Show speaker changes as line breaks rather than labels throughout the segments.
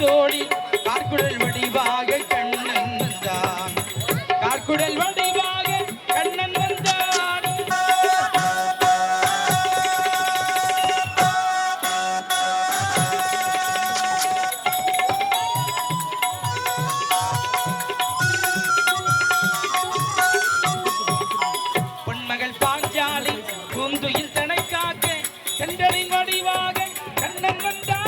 தோழி கார்குடல் வடிவாக கண்ணன் வந்தான். கார்குடல் வடிவாக கண்ணன் வந்தான். பொன்மகள் பாஞ்சாலி பூந்துயில் தனை காக்க சென்றலின் வடிவாக கண்ணன் வந்தான்.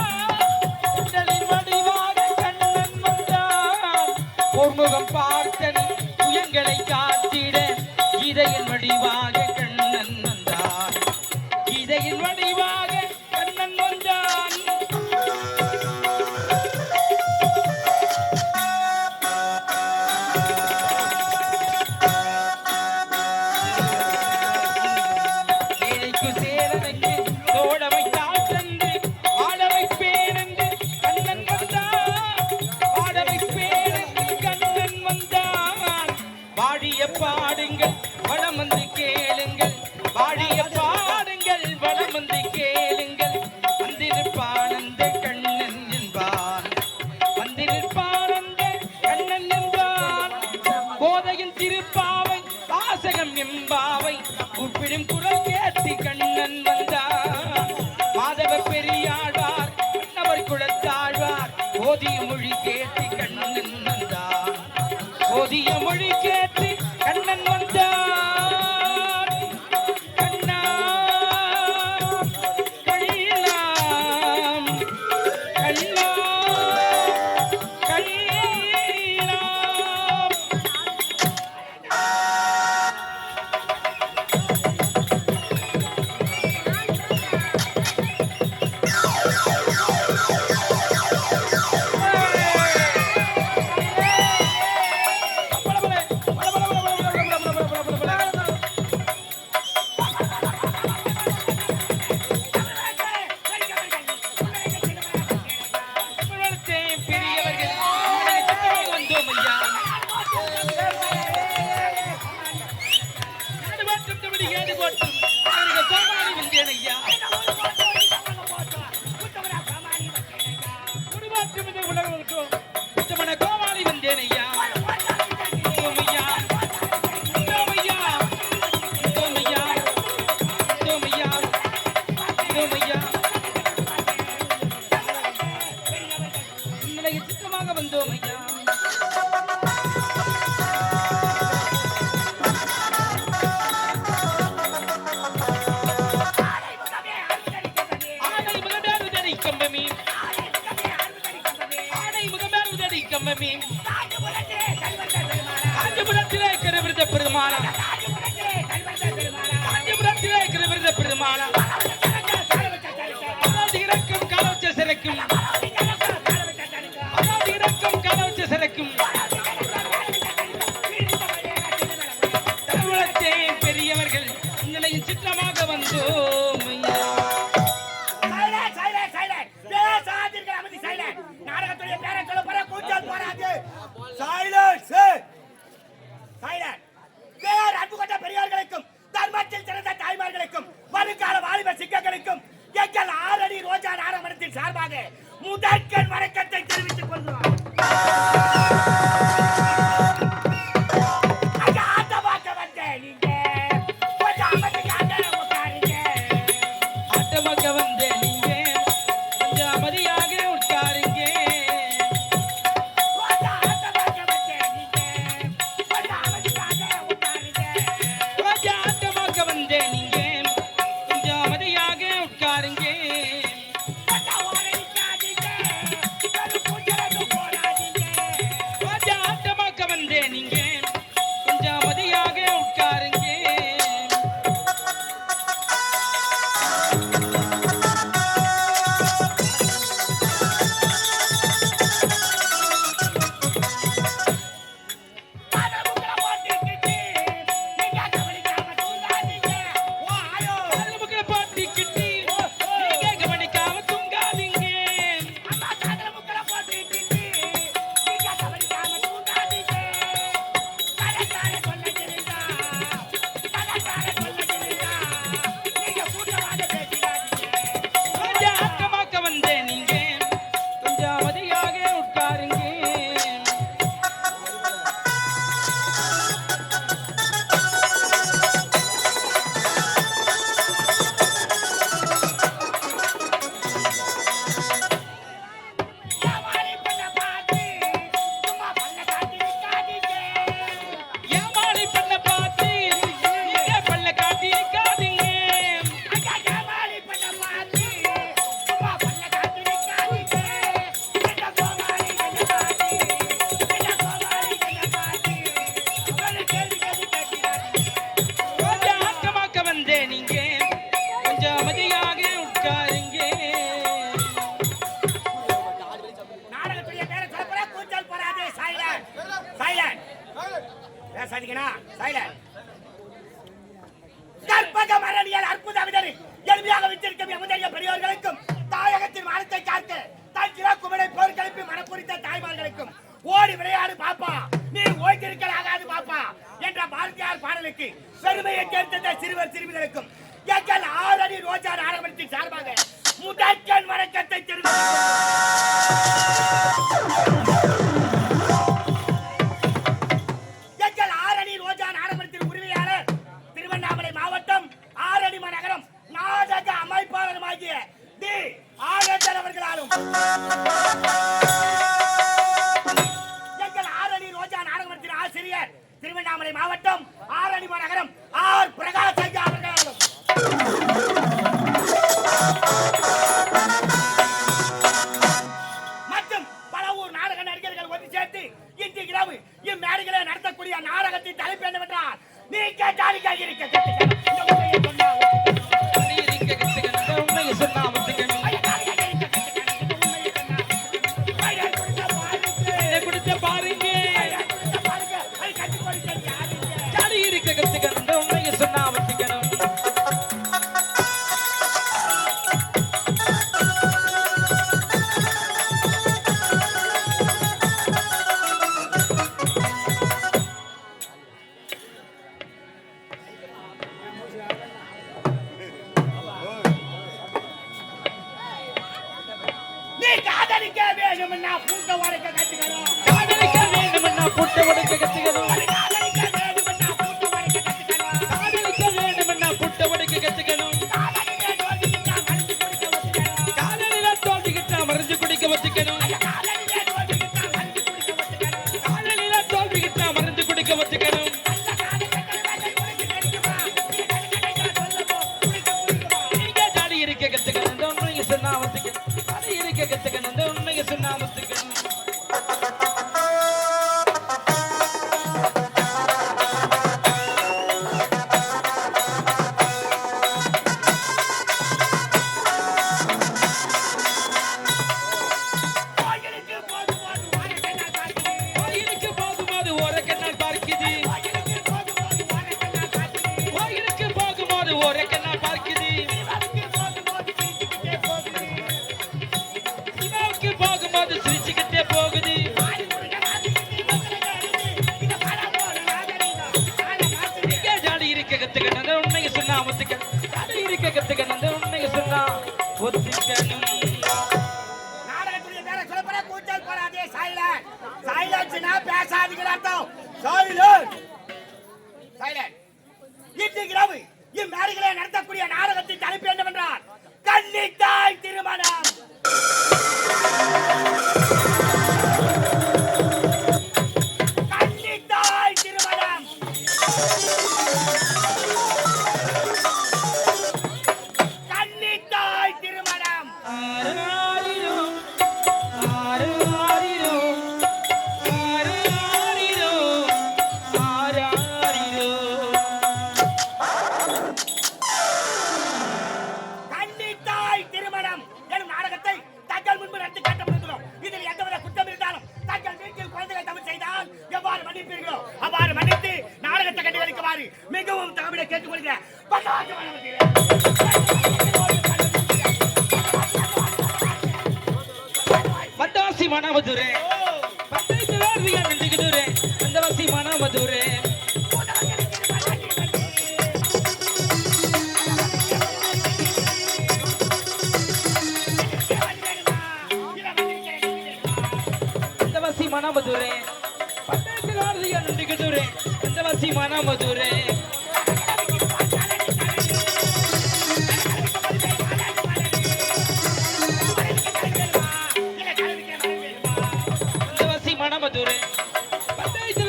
முகம் பார்த்தனி புயங்களை காத்திட கீதையின் வடிவாக கண்ணன் வந்தான். கீதையின் வடிவாக கண்ணன் வந்தான். ஏழைக்கு சேரனுக்கு தோழமை தாழ்ந்து ஆட வைப்பேன் என்று கண்ணன் வந்தான். ஆட வைப்பேன் வாழிய பாடுங்கள் வளம் வந்து கேளுங்கள். வாழிய பாடுங்கள் வளம் வந்து கேளுங்கள். வந்திருப்பான் அந்த கண்ணன் என்பான். வந்திருப்பான் அந்த கண்ணன் என்பான். போதையின் திருப்பாவை வாசகம் எம்பாவை கூப்பிடும் குரல் கேட்டு கண்ணன் வந்தான். மாதவ பெரியாழ்வார் மன்னவர் குலத்தாழ்வார் போதிய மொழி கேட்டு கண்ணன் வந்தான். போதிய மொழி கேட்டு கண்ணன் வந்தான். கண்ணா கண்ணாம் கண்ணா கண்ணாம். சித்தமாக வந்தோம் ஐயா. ஆடை முகமேறுதடி கம்பமி. ஆடை முகமேறுதடி கம்பமி. காஞ்சிபுரத்திலே கருவிருத பெருமாளா. காஞ்சிபுரத்திலே கருவிருத பெருமாளா. இறக்கும் காலவச்ச சிறைக்கும் சிறக்கும் தமிழத்தே பெரியவர்கள் நிலையில் சிற்றமாக வந்தோம்.
நாடகத்துடைய பேரை சொல்ல போற கூச்சல் போராது. அன்பு கொண்ட பெரியவர்களுக்கும் தர்மத்தில் சிறந்த தாய்மார்களுக்கும் வருங்கால வாலிப சிங்கங்களுக்கும் எங்கள் 6 அடி ரோஜா நாடகத்தின் சார்பாக முதற்கண் வணக்கத்தை தெரிவித்துக் கொள்கிறோம்.
கிட்ட
எங்கள் ஆரணி ரோஜா நாடகத்தின் உரிமையாளர் திருவண்ணாமலை மாவட்டம் ஆரணி மாநகரம் நாடக அமைப்பாளருமாகிய டி ஆனந்தன் அவர்களாலும் எங்கள் ஆரணி ரோஜா நாடகத்தின் ஆசிரியர் திருவண்ணாமலை மாவட்டம் ஆரணி மாநகரம் ஆர் பிரகாஷ் ஐயா அவர்களாலும் மற்றும் பல ஊர் நாடக நடிகர்கள் ஒன்று சேர்த்து இன்று இரவு இம்மேடைகளை நடத்தக்கூடிய நாடகத்தின் தலைப்பு என்னவென்றால் நீ கேட்டாலிக்க இருக்க
உண்மையை சொன்னா ஒத்துக்கணும். கொடுத்த பாருங்க ஜாடி இருக்க கத்துக்கணும். உண்மையை சொன்னா ஒத்துக்கணும்.
நீ காதலிக்க வேணும்னா பூட்ட உடைக்க கத்துக்கணும்.
காதலிக்க வேண்டும்னா புட்டை உடைக்க கத்துக்கணும்.
காதலிக்க வேணும்னா பூட்ட உடைக்க கத்துக்கணும்.
காதலிக்க வேண்டும்னா புட்டை உடைக்க கத்துக்கணும்.
காதலிக்க வேணும்னா மருந்து குடிக்க ஒத்துக்கணும்.
காதலில தோல்விக்கிட்டா மறைஞ்சு குடிக்க ஒத்துக்கணும்.
காதலிக்க வேணும்னா மருந்து குடிக்க ஒத்துக்கணும்.
காதலில தோல்விக்கிட்டா மறைஞ்சு குடிக்க ஒத்துக்கணும். நீங்க ஜாடி இருக்க கத்துக்கணும். உண்மையை சொன்னா ஒத்துக்கணும். ஜாடி இருக்க கத்துக்கணும். உண்மையை சொன்னா ஒத்துக்கணும்.
கோயிலுக்கு போகும்போது வாரக்கண்ணால் பார்க்குது.
கோயிலுக்கு போகும்போது ஒரு கண்ணால் பார்க்குது.
கோயிலுக்கு போகும்போது வாரக்கண்ணால் பார்க்குது.
கோயிலுக்கு போகும்போது ஒரு கண்ணால் பார்க்குது.
திருவாரூருக்கு போகும்போது சிரிச்சுக்கிட்டே போகுது.
சிவாவுக்கு போகும்போது சிரிச்சுக்கிட்டே போகுது.
ஆடி முருக மாத்திக்கிட்டு இவங்களை அடிச்சு, இத பரம்போட நாகரிகம். ஆளை மாத்துது.
நீங்க ஜாடி இருக்க கத்துக்கணும். உண்மையை சொன்னா ஒத்துக்கணும். ஜாடி இருக்க கத்துக்கணும். உண்மையை சொன்னா ஒத்துக்கணும்.
நாடகத்துடைய பேரை சொல்லப்போனா கூச்சல் போடாதே, silent. Silence-னா பேசாதீங்கன்னு அர்த்தம். Silent. Silent. இன்று இரவு இம்மேடைகளை நடத்தக்கூடிய நாடகத்தின் தலைப்பு என்னவென்றால் கன்னித்தாய் திருமணம். கன்னித்தாய் திருமணம். கன்னித்தாய் திருமணம்.
ஆராரிரோ, ஆராரிரோ, ஆராரிரோ, ஆராரிரோ.
கன்னித்தாய் திருமணம் எனும் நாடகத்தை தங்கள் முன்பு நடத்தி காட்டப்படுகிறோம். இதில் எந்தவித குற்றம் இருந்தாலும் தங்கள் வீட்டில் குழந்தைகளை தவறு செய்தால் எவ்வாறு மன்னிப்பீர்களோ அவ்வாறு மன்னித்து நாடகத்தை கண்டு களிக்குமாறு மிகவும் தமிழை கேட்டுக்கொள்கிறேன்.
பட்டாசி மணமதுரே பட்டாசி நந்திகுதுரே அந்த வாசி மணமதுரே அந்த வாசி மணமதுரே பட்டாசி நந்திகுதுரே அந்த வாசி மணமதுரே அந்த வாசி மணமதுரே பட்டாசி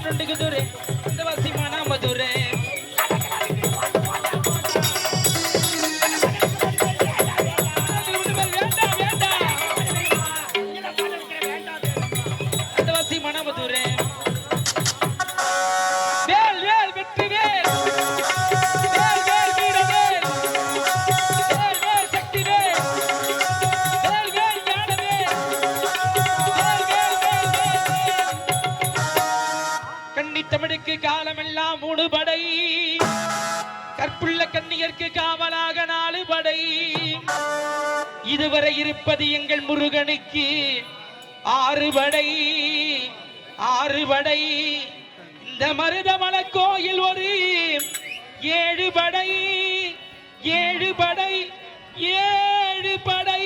நந்திகுதுரே அந்த வாசி மணமதுரே மணமதுரே வேல் வேல் வெற்றி வேல் வேல் வேல் வீரவேல் வேல் வேல் சக்தி வேல் வேல் வேல் ஞானவேல் வேல் வேல் வேல் வேல் கன்னி தமிழுக்கு காலமெல்லாம் 3 படை கற்புள்ள கன்னியர்க்கு காவலாக 4 படை இதுவரை இருப்பது எங்கள் முருகனுக்கு 6 படை 6 படை இந்த மருதமல கோயில் ஒரு 7 படை 7 படை 7 படை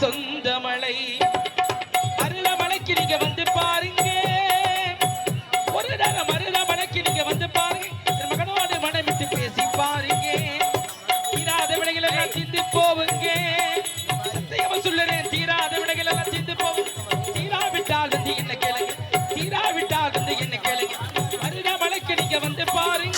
சொந்த மலை அருளமலைக்கு நீங்க வந்து பாருங்க ஒரு நேரம் அருளமலைக்கு நீங்க வந்து பாருங்க மகனோடு மனமிட்டு பேசி பாருங்க தீராத விடைகள் எல்லாம் தீர்ந்து போவுங்க சத்தியமா சொல்லுறேன் தீராத விடைகள் எல்லாம் தீர்ந்து போவும் தீராவிட்டால் வந்து என்ன கேளுங்க தீராவிட்டால் வந்து என்ன கேளுங்க அருளமலைக்கு நீங்க வந்து பாருங்க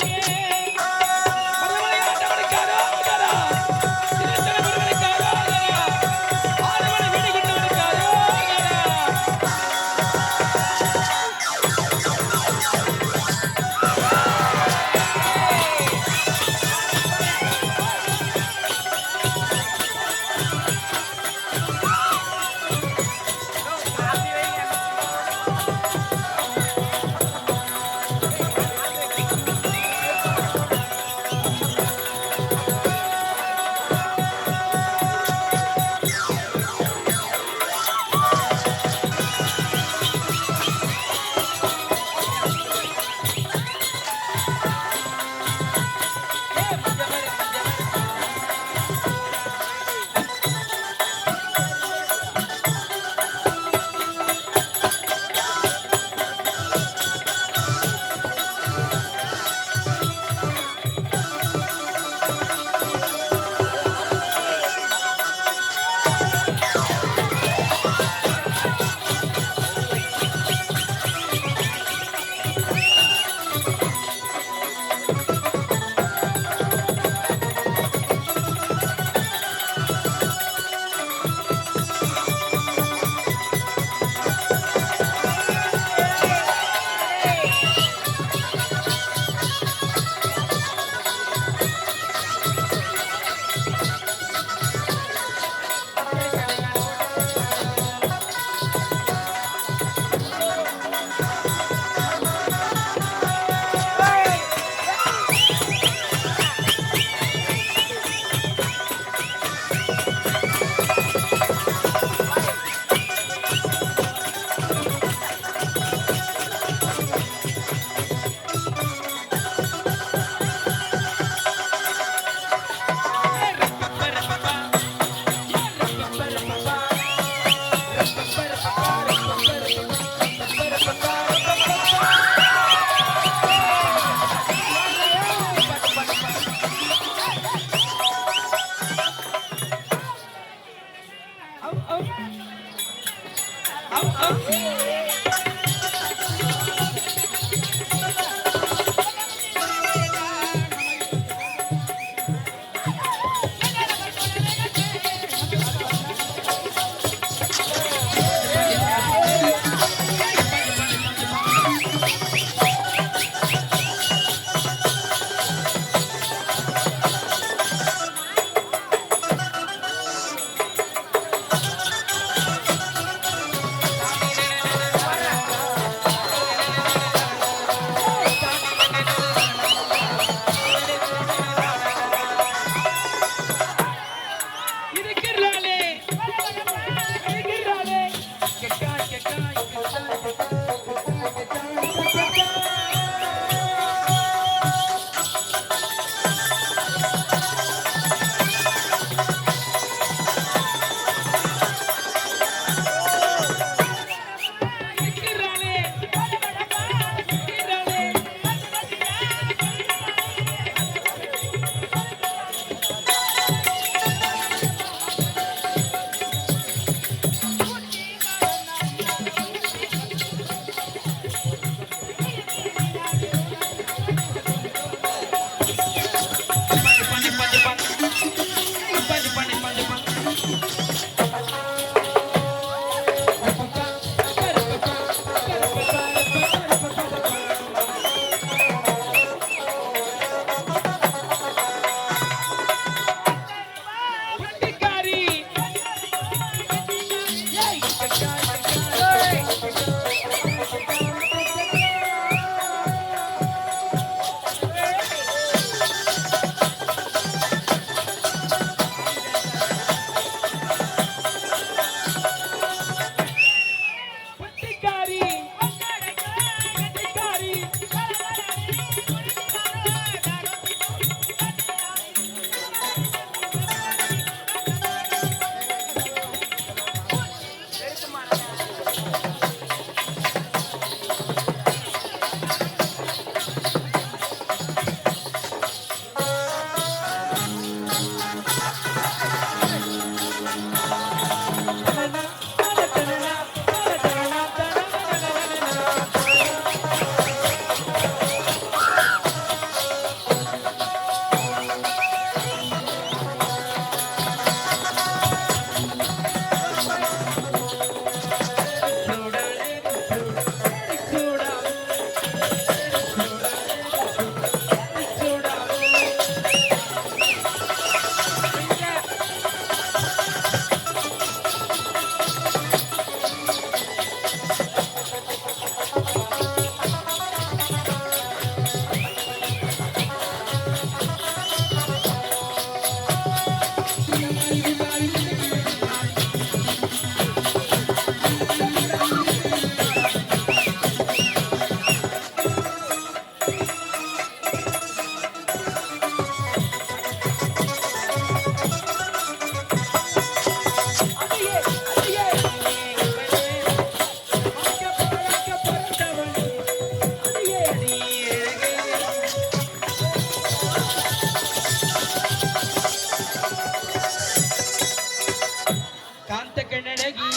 காந்த கண்ணழகி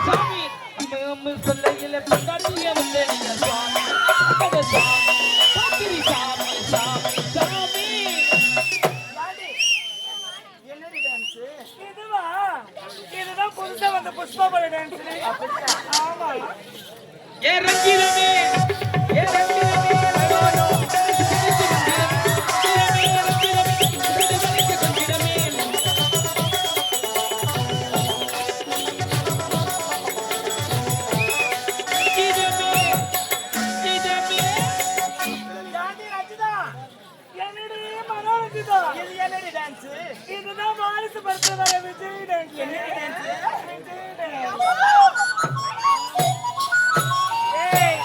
சாமி அம்மா சொல்லையில பொண்டாட்டிய வந்தேனிய சுவாமி அட சாமி சாமி சாமி சாமி சாமி
என்னடி டான்ஸ் இதுவா இதுதான் புதுசா வந்த புஷ்பாபல டான்ஸ் ஆமா
ஏ ரஞ்சிதமே ஏ ரஞ்சிதமே லோலோ
இதுதான் வாரிசு படத்துல வர விஜய் டான்ஸ் என்ன டான்ஸ் விஜய் டான்ஸ் ஏய்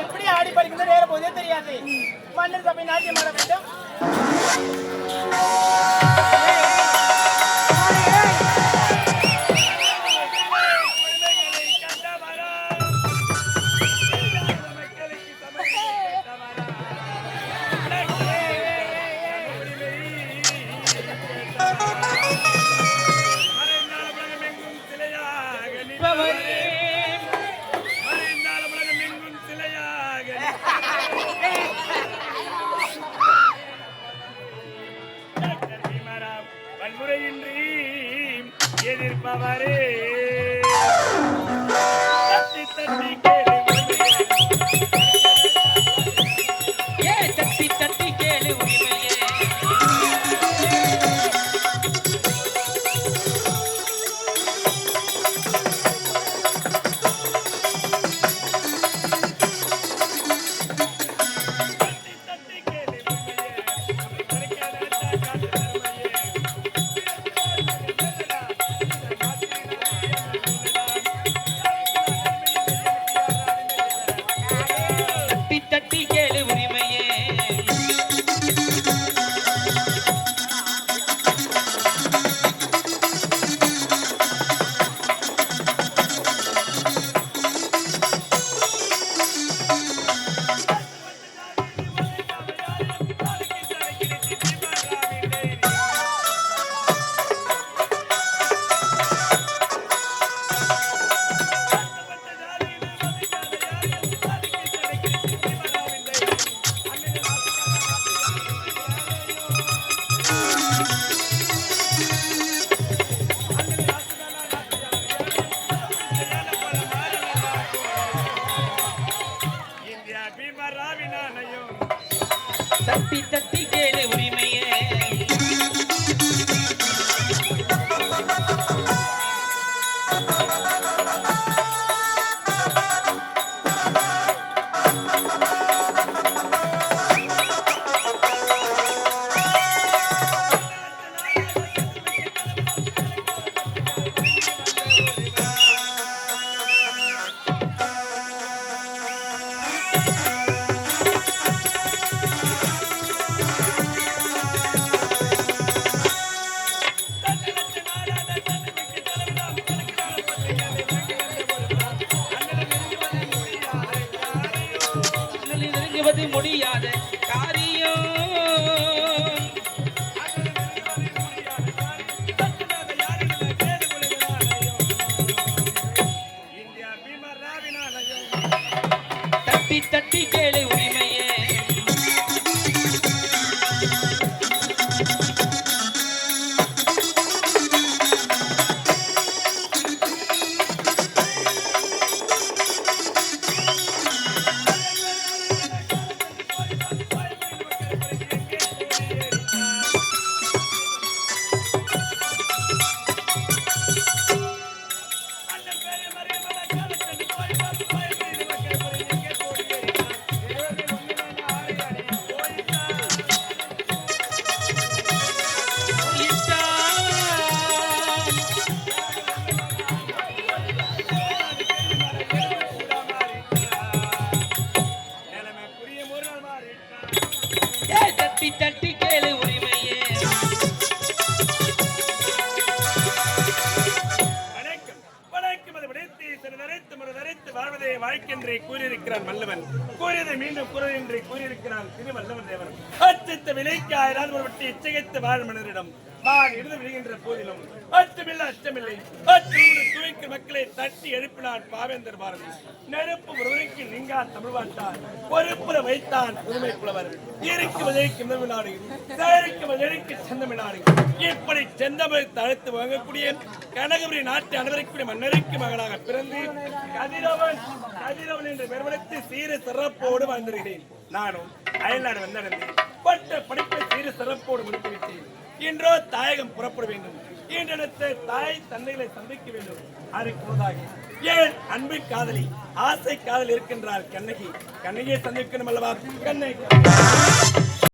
எப்படி ஆடி படிக்கிறது நேர போதே தெரியாது மன்னர் சபை நாட்டியம் ஆட வேண்டும்
வன்முறையின்றி எதிர்ப்பவரே தட்டி தட்டி
ஏ தட்டி தட்டி கேளு உரிமையே தட்டி கேளு உரிமையே தட்டி தட்டி கேளு உரிமையே நெருங்குவது முடியாத காரியம் தட்டி தட்டி கேளு உரிமையே
என்றே கூறியிருக்கிறான் மல்லவன். கூறியதை மீண்டும் கூற என்றே கூறியிருக்கிறான் திருவல்லவன் தேவன். அச்சத்த விலைக்கு ஆயிரம் ஒருவற்றை எச்சரித்து வாழ மனிதரிடம் நான் எழுத விடுகின்ற போதிலும் அச்சமில்லை அச்சமில்லை. அச்சோடு துவைக்கும் மக்களை தட்டி எழுப்பினான் பாவேந்தர் பாரதி. நெருப்பு ஒருவருக்கு நீங்கா தமிழ் வாழ்த்தார் பொறுப்புற வைத்தான் புதுமை புலவர். இருக்கு வதற்கு தமிழ்நாடு சேருக்கு வதற்கு செந்தமிழ்நாடு. இப்படி செந்தமிழ் தழைத்து வாங்கக்கூடிய கனகபுரி நாட்டு அனைவருக்குரிய மன்னருக்கு மகனாக பிறந்து கதிரவன் என்று பெருமளித்து சீர சிறப்போடு வாழ்ந்திருக்கிறேன். நானும் அயல்நாடு வந்தடைந்து பட்ட படிப்பை சீர சிறப்போடு முடித்துவிட்டேன். இன்றோ தாயகம் புறப்பட வேண்டும். இன்றெடுத்த தாய் தந்தைகளை சந்திக்க வேண்டும். அதுக்கு ஏன் அன்பு காதலி ஆசை காதல் இருக்கின்றார் கண்ணகி. கண்ணகியை சந்திக்கணும் அல்லவா? கண்ணகி